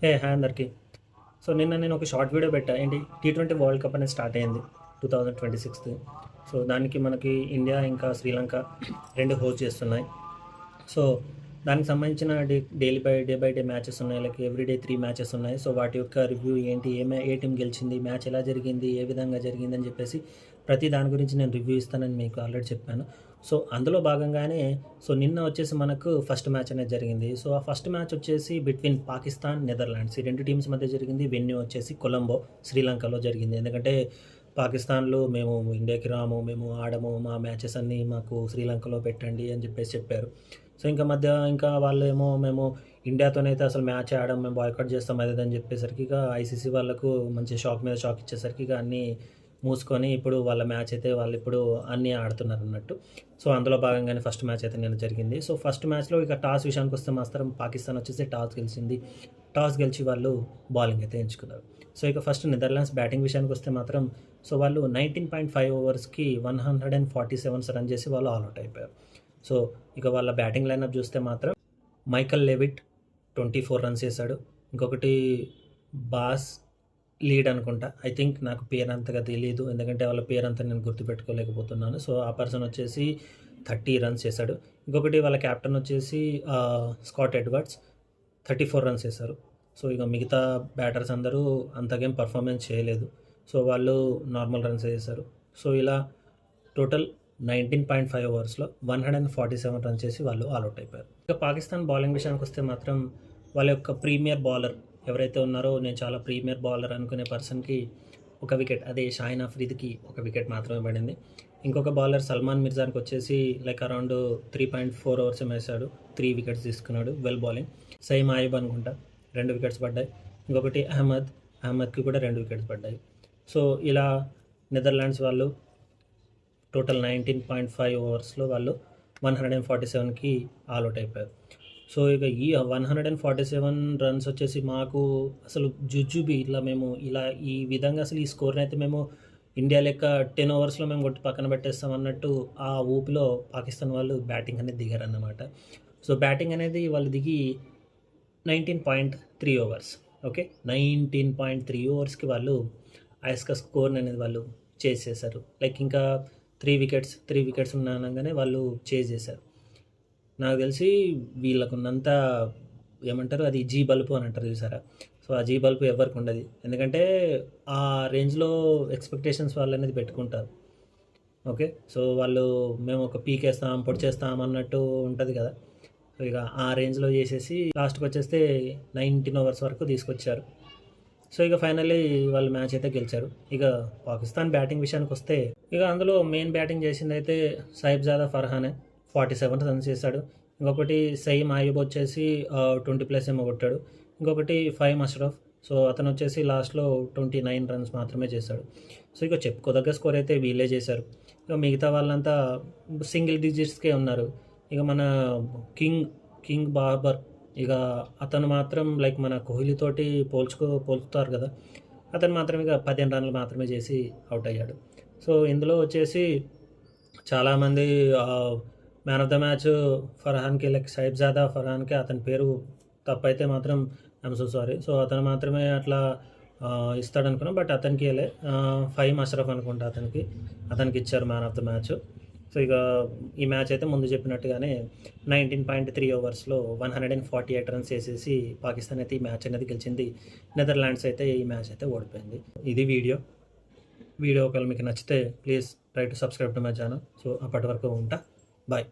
Hi అందరికి. So నిన్న నేను ఒక షార్ట్ వీడియో పెట్టా. ఏంటి T20 వరల్డ్ కప్ అనేది స్టార్ట్ అయింది 2026. సో దానికి మనకి ఇండియా ఇంకా శ్రీలంక రెండు హోస్ట్ చేస్తున్నాయి. సో దానికి సంబంధించిన డే బై డే మ్యాచెస్ ఉన్నాయి, లైక్ ఎవ్రీడే 3 మ్యాచెస్ ఉన్నాయి. సో వాటి యొక్క రివ్యూ ఏంటి, ఏ టీం గెలిచింది, మ్యాచ్ ఎలా జరిగింది, ఏ విధంగా జరిగింది అని చెప్పేసి ప్రతి దాని గురించి నేను రివ్యూ ఇస్తానని మీకు ఆల్రెడీ చెప్పాను. సో అందులో భాగంగానే నిన్న వచ్చేసి మనకు ఫస్ట్ మ్యాచ్ అనేది జరిగింది. సో ఆ ఫస్ట్ మ్యాచ్ వచ్చేసి బిట్వీన్ పాకిస్తాన్, నెదర్లాండ్స్ ఈ రెండు టీమ్స్ మధ్య జరిగింది. వెన్యూ వచ్చేసి కొలంబో, శ్రీలంకలో జరిగింది. ఎందుకంటే పాకిస్తాన్లో మేము ఇండియాకి రాము, మేము ఆడము, మా మ్యాచెస్ అన్నీ మాకు శ్రీలంకలో పెట్టండి అని చెప్పేసి చెప్పారు. సో ఇంకా వాళ్ళేమో మేము ఇండియాతోనైతే అసలు మ్యాచ్ ఆడడం, మేము బాయ్కాట్ చేస్తాం అది అని చెప్పేసరికి ఇక ఐసీసీ వాళ్ళకు మంచి షాక్ మీద షాక్ ఇచ్చేసరికి ఇక అన్నీ మూసుకొని ఇప్పుడు వాళ్ళ మ్యాచ్ అయితే వాళ్ళు ఇప్పుడు అన్నీ ఆడుతున్నారు అన్నట్టు. సో అందులో భాగంగానే ఫస్ట్ మ్యాచ్ అయితే నేను జరిగింది. సో ఫస్ట్ మ్యాచ్లో ఇక టాస్ విషయానికి వస్తే మాత్రం పాకిస్తాన్ వచ్చేసి టాస్ గెలిచింది. టాస్ గెలిచి వాళ్ళు బౌలింగ్ అయితే ఎంచుకున్నారు. సో ఇక ఫస్ట్ నెదర్లాండ్స్ బ్యాటింగ్ విషయానికి వస్తే మాత్రం వాళ్ళు 19.5 ఓవర్స్కి 147 రన్ చేసి వాళ్ళు ఆల్అౌట్ అయిపోయారు. సో ఇక వాళ్ళ బ్యాటింగ్ లైనప్ చూస్తే మాత్రం మైకల్ లెవిట్ 24 రన్స్ చేశాడు. ఇంకొకటి బాస్ లీడ్ అనుకుంటా, ఐ థింక్, నాకు పేరు అంతగా తెలియదు ఎందుకంటే వాళ్ళ పేరు అంతా నేను గుర్తుపెట్టుకోలేకపోతున్నాను. సో ఆ పర్సన్ వచ్చేసి 30 రన్స్ చేశాడు. ఇంకొకటి వాళ్ళ క్యాప్టెన్ వచ్చేసి స్కాట్ ఎడ్వర్డ్స్ 34 రన్స్ చేశారు. సో ఇక మిగతా బ్యాటర్స్ అందరూ అంతగేం పర్ఫార్మెన్స్ చేయలేదు. సో వాళ్ళు నార్మల్ రన్స్ చేశారు. సో ఇలా టోటల్ 19.5 ఓవర్స్లో 147 రన్స్ చేసి వాళ్ళు ఆల్అౌట్ అయిపోయారు. ఇక పాకిస్తాన్ బౌలింగ్ విషయానికి వస్తే మాత్రం వాళ్ళ యొక్క ప్రీమియర్ బౌలర్ ఎవరైతే ఉన్నారో, నేను చాలా ప్రీమియర్ బౌలర్ అనుకునే పర్సన్కి ఒక వికెట్, అదే షాహిన్ అఫ్రీద్కి ఒక వికెట్ మాత్రమే పడింది. ఇంకొక బౌలర్ సల్మాన్ మిర్జాన్కి వచ్చేసి లైక్ అరౌండ్ 3.4 ఓవర్స్ వేసాడు, 3 వికెట్స్ తీసుకున్నాడు, వెల్ బౌలింగ్. సైమ్ ఆయుబ్ అనుకుంటా 2 వికెట్స్ పడ్డాయి. ఇంకొకటి అహ్మద్కి కూడా 2 వికెట్స్ పడ్డాయి. సో ఇలా నెదర్లాండ్స్ వాళ్ళు టోటల్ 19.5 ఓవర్స్లో వాళ్ళు 147కి ఆల్అౌట్ అయిపోయారు. సో ఇక ఈ 147 రన్స్ వచ్చేసి మాకు అసలు జుజుబి, ఇలా ఈ విధంగా అసలు ఈ స్కోర్ని అయితే మేము ఇండియా లెక్క 10 ఓవర్స్లో మేము కొట్టి పక్కన పెట్టేస్తాం అన్నట్టు ఆ ఊపిలో పాకిస్తాన్ వాళ్ళు బ్యాటింగ్ అనేది దిగారన్నమాట. సో బ్యాటింగ్ అనేది వాళ్ళు దిగి 19.3 ఓవర్స్, ఓకే, 19.3 ఓవర్స్కి వాళ్ళు ఆయస్క స్కోర్ అనేది వాళ్ళు చేసేసారు. లైక్ ఇంకా 3 వికెట్స్ ఉన్నానగానే వాళ్ళు చేసేసారు. నాకు తెలిసి వీళ్ళకున్నంత ఏమంటారు, అది జీ బల్బు అని అంటారు చూసారా. సో ఆ జీ బల్బు ఎవరికి ఉండదు, ఎందుకంటే ఆ రేంజ్లో ఎక్స్పెక్టేషన్స్ వాళ్ళు అనేది పెట్టుకుంటారు. ఓకే, సో వాళ్ళు మేము ఒక పీక్ వేస్తాం, పొడి చేస్తాం అన్నట్టు ఉంటుంది కదా. సో ఇక ఆ రేంజ్లో చేసేసి లాస్ట్కి వచ్చేస్తే 19 ఓవర్స్ వరకు తీసుకొచ్చారు. సో ఇక ఫైనల్లీ వాళ్ళు మ్యాచ్ అయితే గెలిచారు. ఇక పాకిస్తాన్ బ్యాటింగ్ విషయానికి వస్తే ఇక అందులో మెయిన్ బ్యాటింగ్ చేసింది అయితే సాహిబ్జాదా ఫర్హానే 47 రన్స్ చేశాడు. ఇంకొకటి సయీమ్ ఆయుబ్ వచ్చేసి 20+ ఏమో కొట్టాడు. ఇంకొకటి ఫహీమ్ అష్రఫ్, సో అతను వచ్చేసి లాస్ట్లో 29 రన్స్ మాత్రమే చేశాడు. సో ఇక చెప్పుకోదగ్గ స్కోర్ అయితే వీళ్ళే చేశారు. ఇక మిగతా వాళ్ళంతా సింగిల్ డిజిట్స్కే ఉన్నారు. ఇక మన కింగ్ బాబర్, ఇక అతను మాత్రం లైక్ మన కోహ్లీతోటి పోల్చుతారు కదా, అతను మాత్రం ఇక 15 రన్లు మాత్రమే చేసి అవుట్ అయ్యాడు. సో ఇందులో వచ్చేసి చాలామంది మ్యాన్ ఆఫ్ ద మ్యాచ్ ఫర్హాన్కి, లైక్ సాహిబ్జాదా ఫర్హాన్కి, అతని పేరు తప్పైతే మాత్రం ఐఎమ్ సో సారీ. సో అతను మాత్రమే అట్లా ఇస్తాడనుకున్నాం, బట్ అతనికి ఫహీమ్ అష్రఫ్ అనుకుంటా అతనికి ఇచ్చారు man of the match. So ఇక ఈ మ్యాచ్ అయితే ముందు చెప్పినట్టుగానే 19.3 ఓవర్స్లో 148 రన్స్ వేసేసి పాకిస్తాన్ అయితే ఈ మ్యాచ్ అనేది గెలిచింది. నెదర్లాండ్స్ అయితే ఈ మ్యాచ్ అయితే ఓడిపోయింది. ఇది వీడియో ఒకవేళ మీకు నచ్చితే please try to subscribe to my channel. So అప్పటి వరకు ఉంటా, బాయ్.